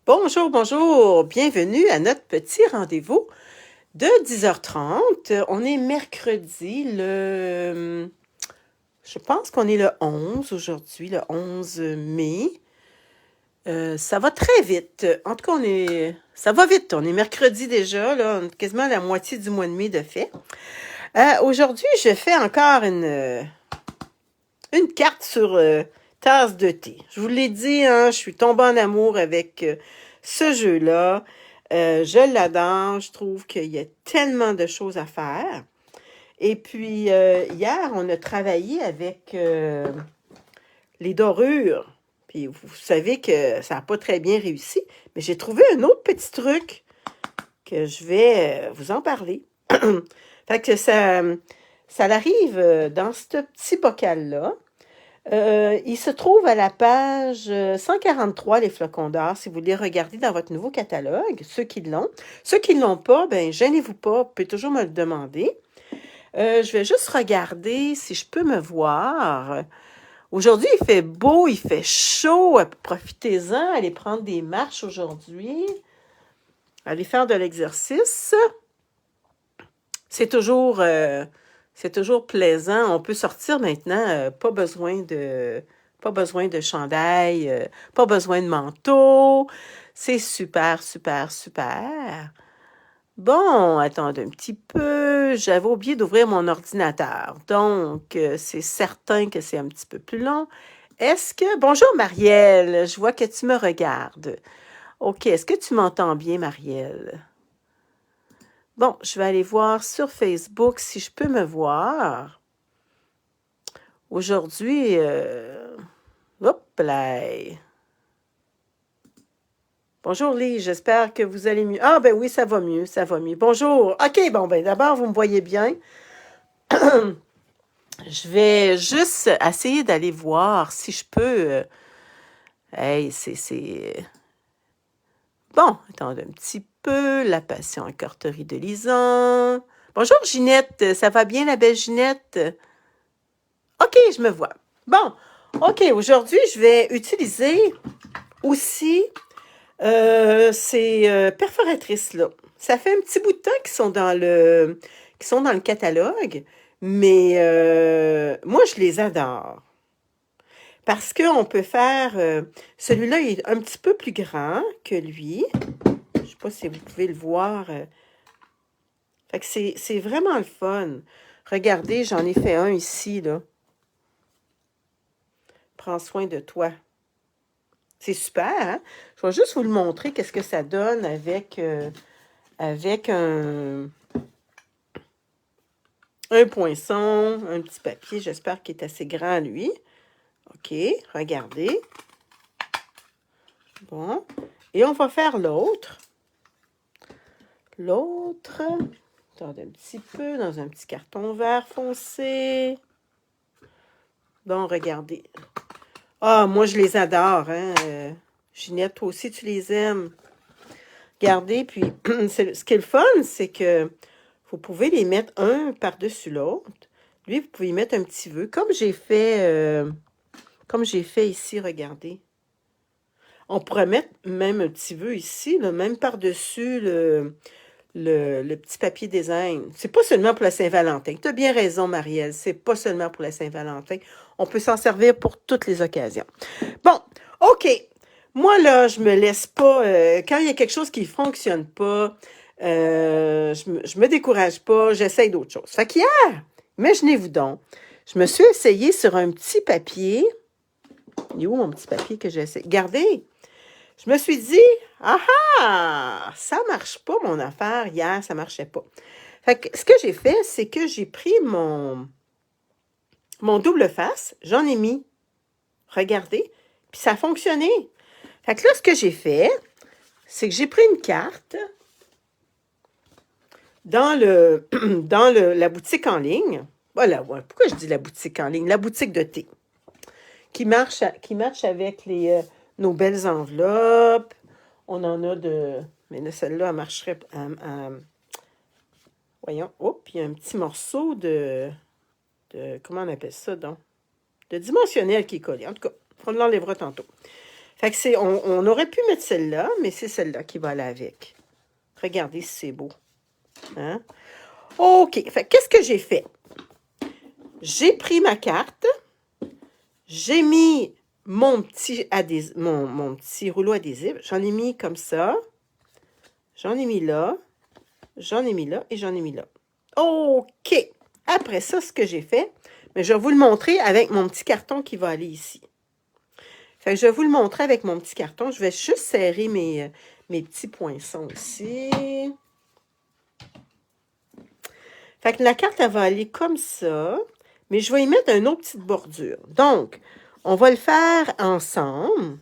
Bonjour, bonjour, bienvenue à notre petit rendez-vous de 10h30. On est mercredi, je pense qu'on est le 11 aujourd'hui, le 11 mai. Ça va très vite. En tout cas, ça va vite. On est mercredi déjà, là, on est quasiment à la moitié du mois de mai de fait. Aujourd'hui, je fais encore une carte sur tasse de thé. Je vous l'ai dit, hein, je suis tombée en amour avec ce jeu-là. Je l'adore. Je trouve qu'il y a tellement de choses à faire. Et puis, hier, on a travaillé avec les dorures. Puis, vous savez que ça n'a pas très bien réussi. Mais j'ai trouvé un autre petit truc que je vais vous en parler. Fait que ça arrive dans ce petit bocal-là. Il se trouve à la page 143, les flocons d'or, si vous voulez regarder dans votre nouveau catalogue, ceux qui l'ont. Ceux qui ne l'ont pas, ben gênez-vous pas, vous pouvez toujours me le demander. Je vais juste regarder si je peux me voir. Aujourd'hui, il fait beau, il fait chaud, profitez-en, allez prendre des marches aujourd'hui, allez faire de l'exercice. C'est toujours plaisant. On peut sortir maintenant, pas besoin de chandail, pas besoin de manteau. C'est super, super, super. Bon, attendez un petit peu. J'avais oublié d'ouvrir mon ordinateur. Donc, c'est certain que c'est un petit peu plus long. Bonjour Marielle, je vois que tu me regardes. OK, est-ce que tu m'entends bien, Marielle? Bon, je vais aller voir sur Facebook si je peux me voir. Aujourd'hui, hop là. Bonjour Lise, j'espère que vous allez mieux. Ah ben oui, ça va mieux, ça va mieux. Bonjour. OK, bon ben d'abord, vous me voyez bien. Je vais juste essayer d'aller voir si je peux. Hey, c'est... Bon, attendez un petit peu. La passion en carterie de Lisan. Bonjour Ginette, ça va bien la belle Ginette? OK, je me vois. Bon, OK, aujourd'hui, je vais utiliser aussi ces perforatrices-là. Ça fait un petit bout de temps qu'ils sont dans le catalogue, mais moi, je les adore. Parce qu'on peut faire... celui-là est un petit peu plus grand que lui. Je ne sais pas si vous pouvez le voir. Fait que c'est vraiment le fun. Regardez, j'en ai fait un ici, là. Prends soin de toi. C'est super, hein? Je vais juste vous le montrer, qu'est-ce que ça donne avec un poinçon, un petit papier, j'espère qu'il est assez grand, lui. OK, regardez. Bon, et on va faire l'autre. L'autre, attendez un petit peu, dans un petit carton vert foncé. Bon, regardez. Ah, moi, je les adore, hein? Ginette, toi aussi, tu les aimes. Regardez, puis ce qui est le fun, c'est que vous pouvez les mettre un par-dessus l'autre. Lui, vous pouvez y mettre un petit vœu, comme j'ai fait ici, regardez. On pourrait mettre même un petit vœu ici, là, même par-dessus le petit papier design. C'est pas seulement pour la Saint-Valentin. Tu as bien raison, Marielle, c'est pas seulement pour la Saint-Valentin. On peut s'en servir pour toutes les occasions. Bon, OK. Moi, là, je me laisse pas... quand il y a quelque chose qui ne fonctionne pas, je me décourage pas, j'essaye d'autres choses. Fait qu'hier, imaginez-vous donc, je me suis essayée sur un petit papier. Il est où mon petit papier que j'ai essayé? Regardez, je me suis dit, ah, ça marche pas mon affaire. Hier, ça marchait pas. Fait que ce que j'ai fait, c'est que j'ai pris mon double face, j'en ai mis. Regardez, puis ça a fonctionné. Fait que là, ce que j'ai fait, c'est que j'ai pris une carte dans la boutique en ligne. Voilà, ouais, pourquoi je dis la boutique en ligne? La boutique de thé. Qui match avec nos belles enveloppes. On en a de... Mais là, celle-là, elle marcherait... voyons, hop, il y a un petit morceau de... Comment on appelle ça, donc? De dimensionnel qui est collé. En tout cas, on l'enlèvera tantôt. Fait que on aurait pu mettre celle-là, mais c'est celle-là qui va aller avec. Regardez si c'est beau. Hein? OK. Fait qu'est-ce que j'ai fait? J'ai pris ma carte. J'ai mis mon petit, mon petit rouleau adhésif. J'en ai mis comme ça. J'en ai mis là. J'en ai mis là et j'en ai mis là. OK. Après ça, ce que j'ai fait, mais je vais vous le montrer avec mon petit carton qui va aller ici. Fait que je vais vous le montrer avec mon petit carton. Je vais juste serrer mes petits poinçons ici. Fait que la carte, elle va aller comme ça. Mais je vais y mettre une autre petite bordure. Donc, on va le faire ensemble.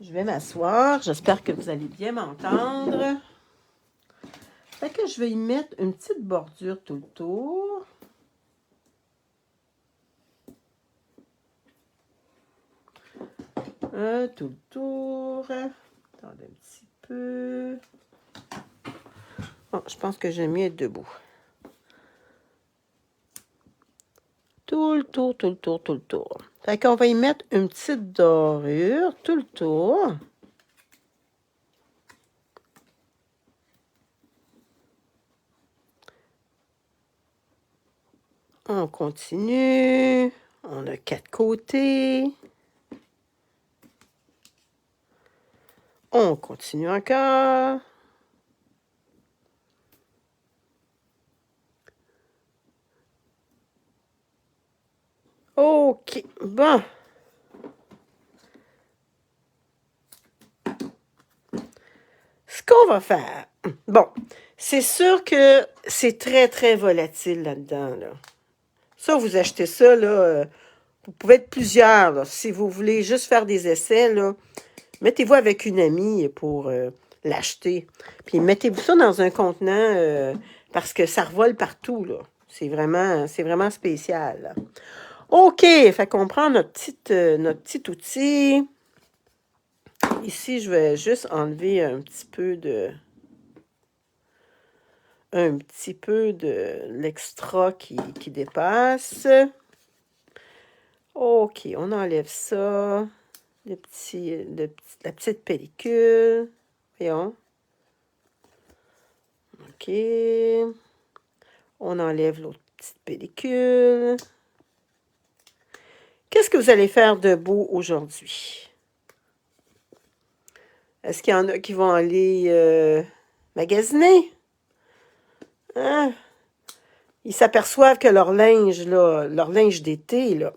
Je vais m'asseoir. J'espère que vous allez bien m'entendre. Fait que je vais y mettre une petite bordure tout le tour. Tout le tour. Attendez un petit peu. Bon, je pense que j'aime mieux être debout. Tout le tour, tout le tour, tout le tour. Fait qu'on va y mettre une petite dorure tout le tour. On continue. On a 4 côtés. On continue encore. OK, bon. Ce qu'on va faire, bon, c'est sûr que c'est très, très volatile là-dedans, là. Ça, vous achetez ça, là, vous pouvez être plusieurs, là. Si vous voulez juste faire des essais, là, mettez-vous avec une amie pour l'acheter. Puis mettez-vous ça dans un contenant parce que ça revole partout, là. C'est vraiment spécial, là. OK, fait qu'on prend notre petit outil. Ici, je vais juste enlever un petit peu de l'extra qui dépasse. OK, on enlève ça. La petite pellicule. Voyons. OK. On enlève l'autre petite pellicule. Qu'est-ce que vous allez faire de beau aujourd'hui? Est-ce qu'il y en a qui vont aller magasiner? Hein? Ils s'aperçoivent que leur linge, là, leur linge d'été, là,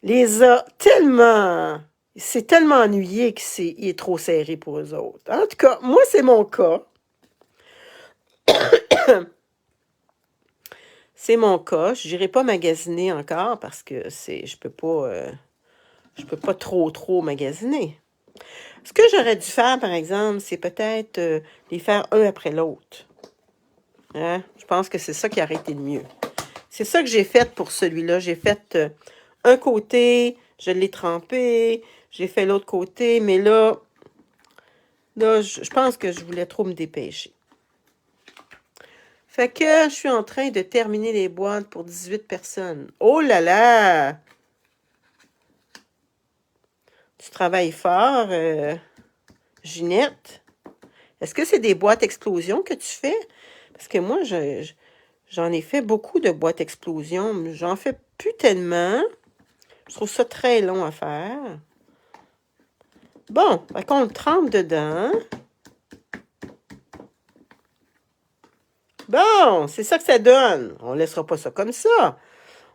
les a tellement... C'est tellement ennuyé qu'il est trop serré pour eux autres. En tout cas, moi, c'est mon cas. C'est mon cas. Je n'irai pas magasiner encore parce que je peux pas trop magasiner. Ce que j'aurais dû faire, par exemple, c'est peut-être les faire un après l'autre. Hein? Je pense que c'est ça qui aurait été le mieux. C'est ça que j'ai fait pour celui-là. J'ai fait un côté, je l'ai trempé, j'ai fait l'autre côté, mais là, je pense que je voulais trop me dépêcher. Fait que je suis en train de terminer les boîtes pour 18 personnes. Oh là là! Tu travailles fort, Ginette. Est-ce que c'est des boîtes explosion que tu fais? Parce que moi, j'en ai fait beaucoup de boîtes explosion, mais j'en fais plus tellement. Je trouve ça très long à faire. Bon, fait qu'on le trempe dedans. Bon, c'est ça que ça donne. On ne laissera pas ça comme ça.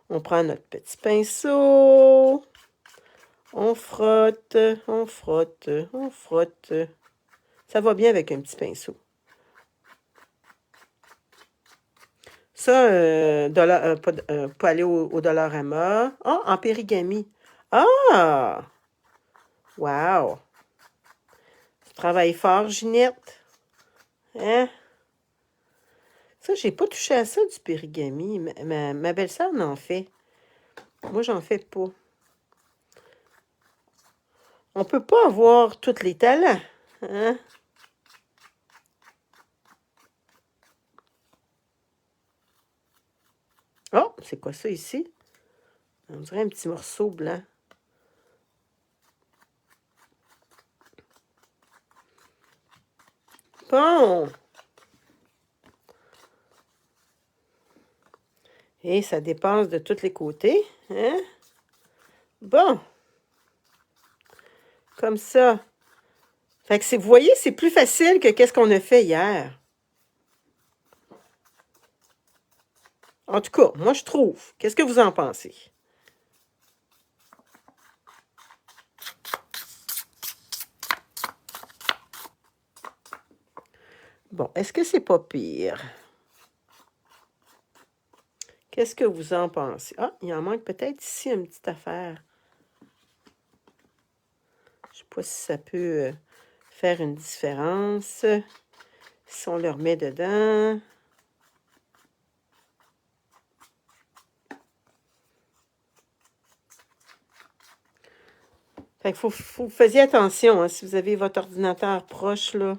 On prend notre petit pinceau. On frotte, on frotte, on frotte. Ça va bien avec un petit pinceau. Ça, pas aller au Dollarama. Ah, en périgami. Ah! Wow! Tu travailles fort, Ginette. Hein? Ça, j'ai pas touché à ça, du périgami. Ma belle-sœur n'en fait. Moi, j'en fais pas. On peut pas avoir tous les talents. Hein? Oh, c'est quoi ça ici? On dirait un petit morceau blanc. Bon. Et ça dépasse de tous les côtés. Hein? Bon. Comme ça. Fait que vous voyez, c'est plus facile que qu'est-ce qu'on a fait hier. En tout cas, moi, je trouve. Qu'est-ce que vous en pensez? Bon, est-ce que c'est pas pire? Qu'est-ce que vous en pensez? Ah, il en manque peut-être ici une petite affaire. Je sais pas si ça peut faire une différence. Si on le remet dedans. Fait qu'il faut que vous faisiez attention, hein, si vous avez votre ordinateur proche, là.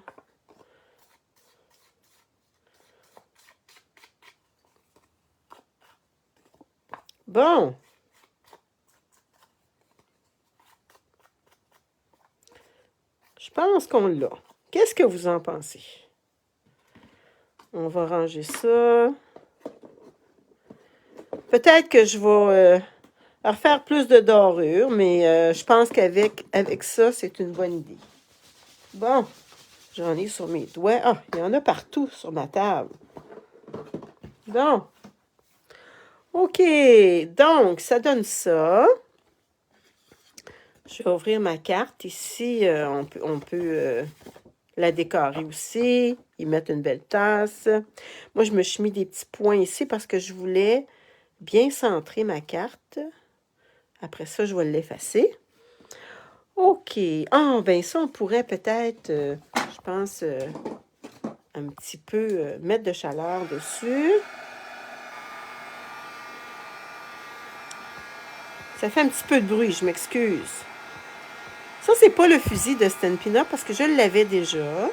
Bon. Je pense qu'on l'a. Qu'est-ce que vous en pensez? On va ranger ça. Peut-être que je vais refaire plus de dorure, mais je pense qu'avec ça, c'est une bonne idée. Bon, j'en ai sur mes doigts. Ah, il y en a partout sur ma table. Bon. OK, donc, ça donne ça. Je vais ouvrir ma carte. Ici, on peut la décorer aussi, y mettre une belle tasse. Moi, je me suis mis des petits points ici parce que je voulais bien centrer ma carte. Après ça, je vais l'effacer. OK. Ah, ben ça, on pourrait peut-être, je pense, un petit peu mettre de chaleur dessus. Ça fait un petit peu de bruit, je m'excuse. Ça, c'est pas le fusil de Stampin' Up parce que je l'avais déjà.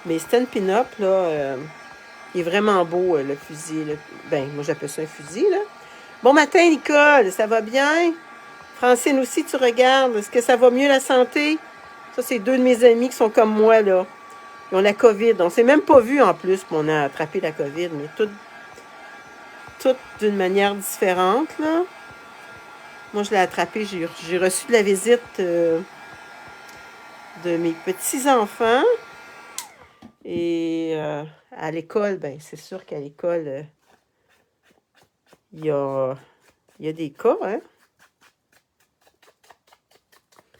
Mais Stampin' Up, là, il est vraiment beau, le fusil. Là. Ben, moi, j'appelle ça un fusil, là. Bon matin, Nicole, ça va bien? Francine aussi, tu regardes. Est-ce que ça va mieux, la santé? Ça, c'est deux de mes amis qui sont comme moi, là. Ils ont la COVID. On s'est même pas vu, en plus, qu'on a attrapé la COVID, mais toutes d'une manière différente, là. Moi, je l'ai attrapé. J'ai reçu de la visite de mes petits-enfants. Et à l'école, ben c'est sûr qu'à l'école, il y a des cas, hein?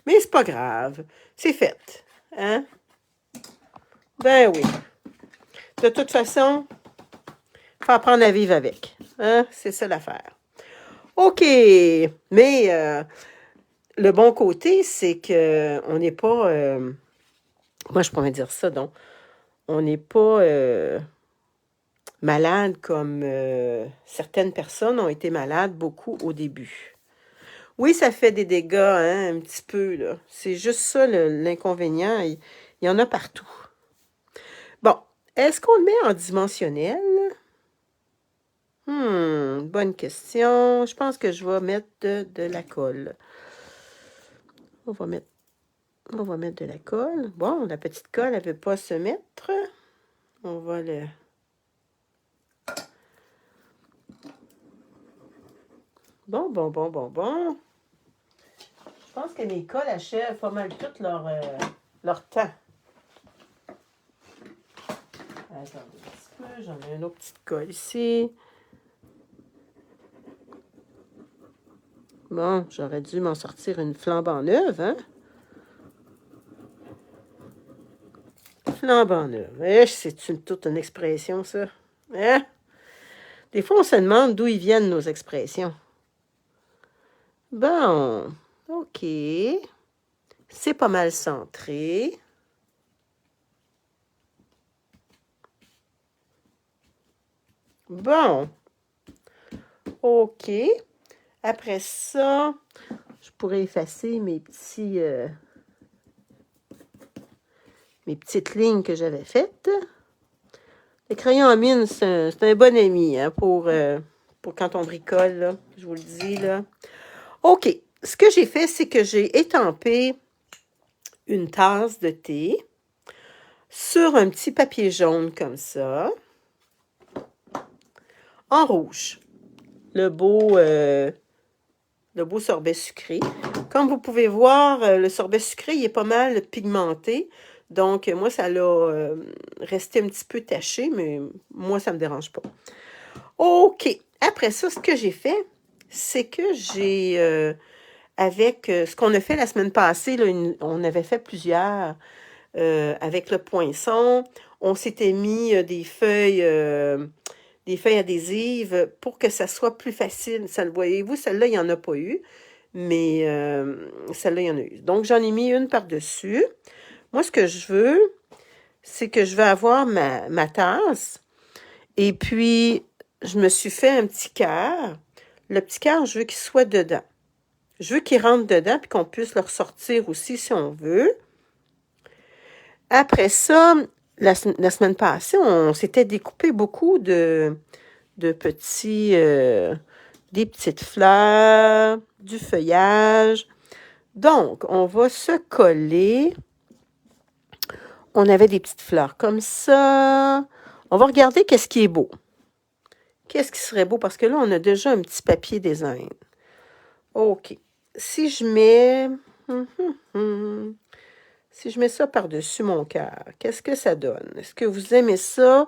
Mais c'est pas grave. C'est fait. Hein? Ben oui. De toute façon, il faut apprendre à vivre avec. Hein? C'est ça l'affaire. OK. Mais le bon côté, c'est qu'on n'est pas... moi, je pourrais dire ça, donc. On n'est pas malade comme certaines personnes ont été malades beaucoup au début. Oui, ça fait des dégâts, hein, un petit peu, là. C'est juste ça, l'inconvénient. Il y en a partout. Bon, est-ce qu'on le met en dimensionnel? Bonne question. Je pense que je vais mettre de la colle. On va mettre de la colle. Bon, la petite colle, elle ne veut pas se mettre. On va le... Bon. Je pense que mes colles achèvent pas mal tout leur temps. Attendez un petit peu, j'en ai une autre petite colle ici. Bon, j'aurais dû m'en sortir une flambant neuve, hein? Flambant neuve. C'est toute une expression, ça. Hein? Des fois, on se demande d'où ils viennent, nos expressions. Bon, OK. C'est pas mal centré. Bon. OK. Après ça, je pourrais effacer mes petites lignes que j'avais faites. Les crayons à mine, c'est un bon ami hein, pour quand on bricole, là, je vous le dis. Là. OK. Ce que j'ai fait, c'est que j'ai étampé une tasse de thé sur un petit papier jaune comme ça, en rouge. Le beau sorbet sucré. Comme vous pouvez voir, le sorbet sucré, il est pas mal pigmenté. Donc, moi, ça l'a resté un petit peu taché, mais moi, ça ne me dérange pas. OK. Après ça, ce que j'ai fait, c'est que j'ai, avec ce qu'on a fait la semaine passée, là, on avait fait plusieurs avec le poinçon. On s'était mis des feuilles adhésives pour que ça soit plus facile. Ça, voyez-vous, celle-là, il n'y en a pas eu, mais celle-là, il y en a eu. Donc, j'en ai mis une par-dessus. Moi, ce que je veux, c'est que je vais avoir ma tasse. Et puis, je me suis fait un petit cœur. Le petit cœur, je veux qu'il soit dedans. Je veux qu'il rentre dedans puis qu'on puisse le ressortir aussi si on veut. Après ça, la semaine passée, on s'était découpé beaucoup de petits, des petites fleurs, du feuillage. Donc, on va se coller. On avait des petites fleurs comme ça. On va regarder qu'est-ce qui est beau. Qu'est-ce qui serait beau? Parce que là, on a déjà un petit papier design. OK. Si je mets... Si je mets ça par-dessus mon cœur, qu'est-ce que ça donne? Est-ce que vous aimez ça?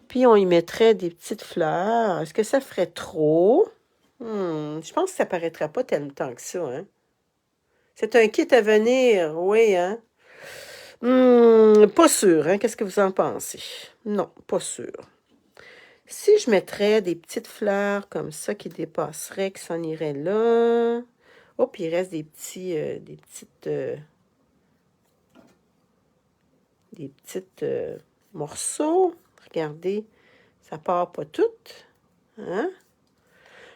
Puis on y mettrait des petites fleurs. Est-ce que ça ferait trop? Je pense que ça ne paraîtrait pas tellement que ça, hein? C'est un kit à venir, oui, hein? Pas sûr, hein? Qu'est-ce que vous en pensez? Non, pas sûr. Si je mettrais des petites fleurs comme ça qui dépasseraient, qui s'en iraient là. Oh, puis il reste des petits, morceaux. Regardez, ça part pas tout. Hein?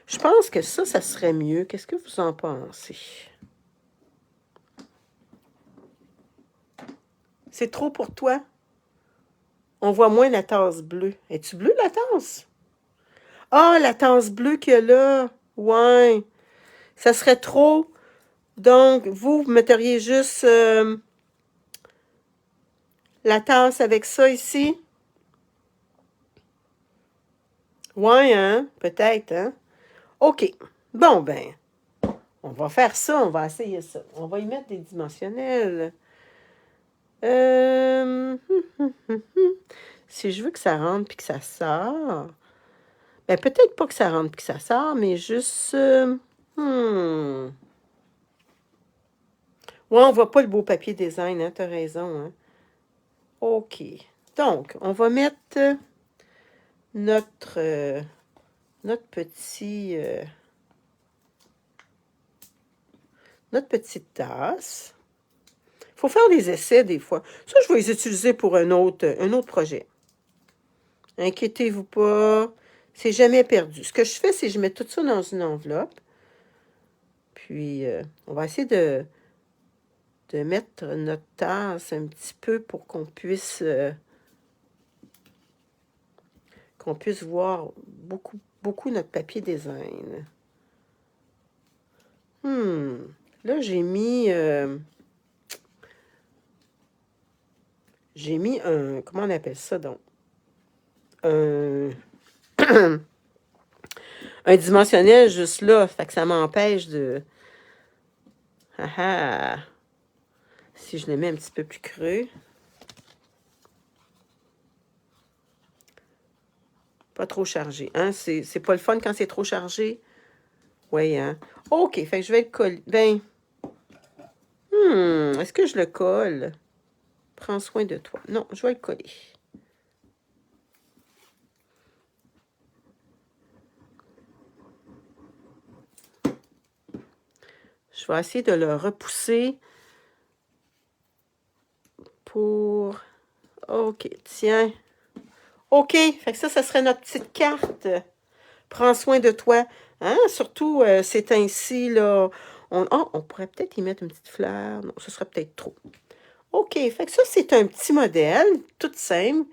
Je pense que ça serait mieux. Qu'est-ce que vous en pensez? C'est trop pour toi? On voit moins la tasse bleue. Es-tu bleue, la tasse? Ah, la tasse bleue qu'il y a là. Ouais. Ça serait trop. Donc, vous metteriez juste la tasse avec ça ici? Ouais, hein? Peut-être, hein? OK. Bon, ben, on va faire ça. On va essayer ça. On va y mettre des dimensionnels. Si je veux que ça rentre puis que ça sort, ben peut-être pas que ça rentre puis que ça sort, mais juste... Ouais, on voit pas le beau papier design, hein, t'as raison, hein. OK. Donc, on va mettre notre petite tasse. Il faut faire des essais des fois. Ça, je vais les utiliser pour un autre projet. Inquiétez-vous pas. C'est jamais perdu. Ce que je fais, c'est que je mets tout ça dans une enveloppe. Puis, on va essayer de mettre notre tasse un petit peu pour qu'on puisse voir beaucoup, beaucoup notre papier design. Là, j'ai mis un... Comment on appelle ça, donc? Un dimensionnel juste là. Fait que ça m'empêche de... Si je le mets un petit peu plus creux. Pas trop chargé. Hein? C'est pas le fun quand c'est trop chargé. Oui, hein? OK, fait que je vais le coller. Ben, est-ce que je le colle? Prends soin de toi. Non, je vais le coller. Je vais essayer de le repousser pour... OK, tiens. OK, fait que ça serait notre petite carte. Prends soin de toi. Hein? Surtout, c'est ainsi, là. On pourrait peut-être y mettre une petite fleur. Non, ce serait peut-être trop. OK, fait que ça, c'est un petit modèle, tout simple.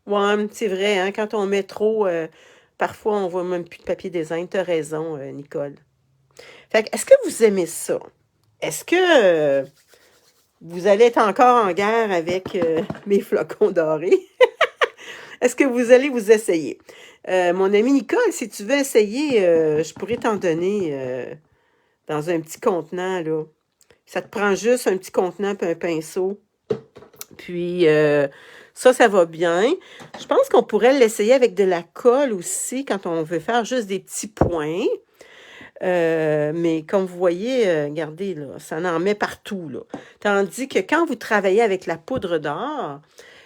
Ouais, c'est vrai, hein, quand on met trop, parfois on voit même plus de papier design. T'as raison, Nicole. Fait que, est-ce que vous aimez ça? Est-ce que vous allez être encore en guerre avec mes flocons dorés? Est-ce que vous allez vous essayer? Mon ami Nicole, si tu veux essayer, je pourrais t'en donner dans un petit contenant, là. Ça te prend juste un petit contenant puis un pinceau. Puis ça va bien. Je pense qu'on pourrait l'essayer avec de la colle aussi quand on veut faire juste des petits points. Mais comme vous voyez, regardez, là, ça en met partout, là. Tandis que quand vous travaillez avec la poudre d'or,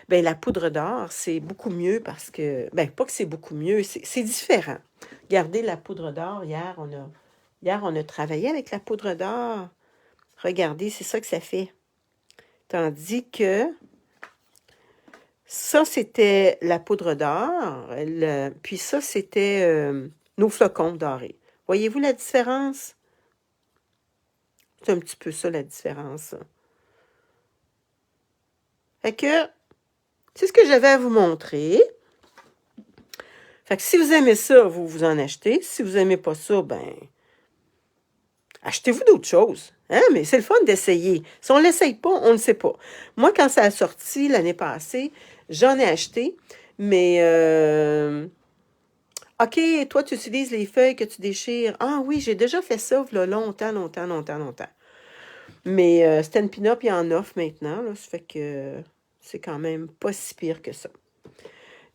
ben la poudre d'or, c'est beaucoup mieux parce que, ben pas que c'est beaucoup mieux, c'est différent. Regardez la poudre d'or, hier, on a travaillé avec la poudre d'or. Regardez, c'est ça que ça fait. Tandis que ça, c'était la poudre d'or, puis ça, c'était nos flocons dorés. Voyez-vous la différence? C'est un petit peu ça, la différence. Fait que, c'est ce que j'avais à vous montrer. Fait que si vous aimez ça, vous vous en achetez. Si vous n'aimez pas ça, ben, achetez-vous d'autres choses. Hein? Mais c'est le fun d'essayer. Si on ne l'essaye pas, on ne sait pas. Moi, quand ça a sorti l'année passée, j'en ai acheté. Mais, OK, toi, tu utilises les feuilles que tu déchires. Ah oui, j'ai déjà fait ça là, longtemps, longtemps, longtemps, longtemps. Mais Stampin' Up, il y en offre maintenant. Là, ça fait que c'est quand même pas si pire que ça.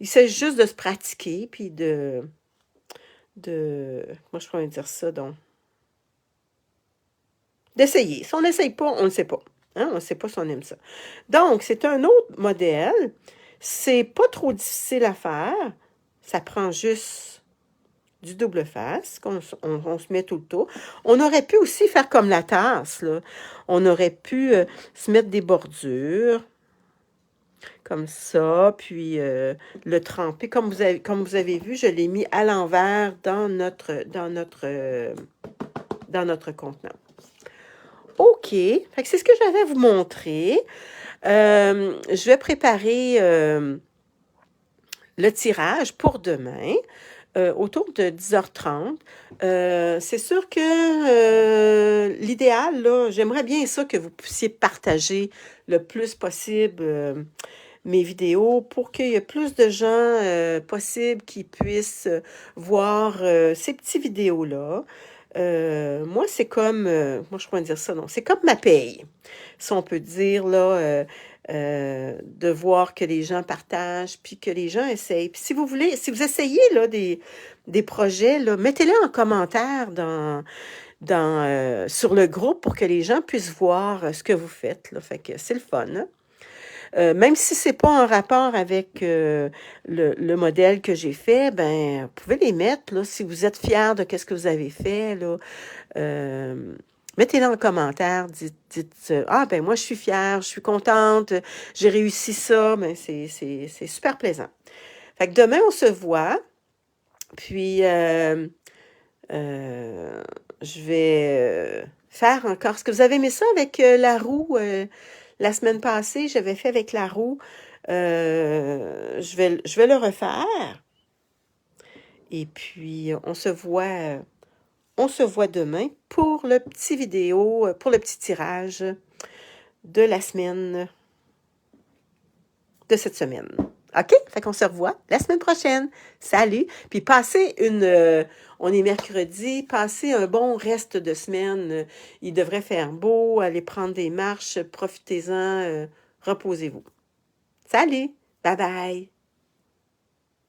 Il s'agit juste de se pratiquer, puis comment je pourrais dire ça, donc, d'essayer. Si on n'essaye pas, on ne sait pas. Hein? On ne sait pas si on aime ça. Donc, c'est un autre modèle. C'est pas trop difficile à faire. Ça prend juste du double face, qu'on on se met tout le tour. On aurait pu aussi faire comme la tasse, là. On aurait pu se mettre des bordures, comme ça, puis le tremper. Comme vous avez vu, je l'ai mis à l'envers dans notre contenant. OK. Fait que c'est ce que j'avais à vous montrer. Je vais préparer le tirage pour demain. Autour de 10h30. C'est sûr que l'idéal, là, j'aimerais bien ça que vous puissiez partager le plus possible mes vidéos pour qu'il y ait plus de gens possible qui puissent voir ces petites vidéos-là. Moi, c'est comme, moi je pourrais dire ça, non, c'est comme ma paye, si on peut dire, là, de voir que les gens partagent, puis que les gens essayent. Puis si vous voulez, si vous essayez, là, des projets, là, mettez-les en commentaire sur le groupe pour que les gens puissent voir ce que vous faites, là. Fait que c'est le fun, hein? Même si c'est pas en rapport avec le modèle que j'ai fait, ben, vous pouvez les mettre, là, si vous êtes fiers de ce que vous avez fait, là. Mettez-le en commentaire, dites ah, ben moi, je suis fière, je suis contente, j'ai réussi ça, ben, c'est super plaisant. Fait que demain, on se voit, puis je vais faire encore. Est-ce que vous avez aimé ça avec la roue? La semaine passée, j'avais fait avec la roue. Je vais le refaire. Et puis, on se voit demain pour le petit vidéo, pour le petit tirage de la semaine, de cette semaine. OK? Fait qu'on se revoit la semaine prochaine. Salut! Puis passez on est mercredi, passez un bon reste de semaine. Il devrait faire beau, allez prendre des marches, profitez-en, reposez-vous. Salut! Bye bye!